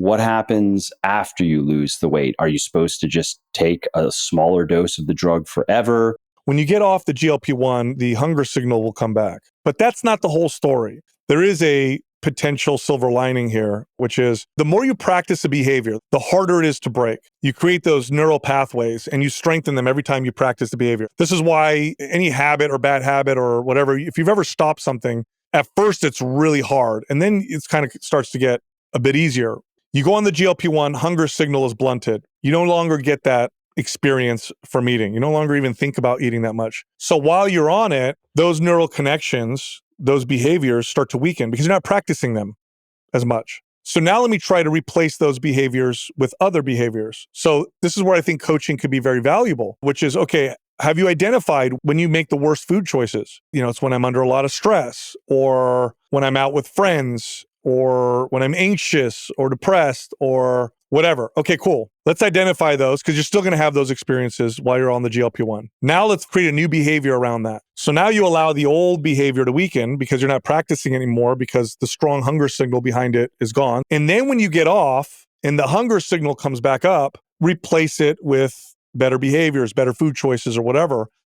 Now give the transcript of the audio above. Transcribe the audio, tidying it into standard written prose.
What happens after you lose the weight? Are you supposed to just take a smaller dose of the drug forever? When you get off the GLP-1, the hunger signal will come back. But that's not the whole story. There is a potential silver lining here, which is the more you practice a behavior, the harder it is to break. You create those neural pathways and you strengthen them every time you practice the behavior. This is why any habit or bad habit or whatever, if you've ever stopped something, at first it's really hard and then it's kind of starts to get a bit easier. You go on the GLP-1, hunger signal is blunted. You no longer get that experience from eating. You no longer even think about eating that much. So while you're on it, those neural connections, those behaviors start to weaken because you're not practicing them as much. So now let me try to replace those behaviors with other behaviors. So this is where I think coaching could be very valuable, which is, okay, have you identified when you make the worst food choices? It's when I'm under a lot of stress or when I'm out with friends or when I'm anxious or depressed or whatever. Okay, cool. Let's identify those because you're still going to have those experiences while you're on the GLP-1. Now let's create a new behavior around that. So now you allow the old behavior to weaken because you're not practicing anymore because the strong hunger signal behind it is gone. And then when you get off and the hunger signal comes back up, replace it with better behaviors, better food choices or whatever.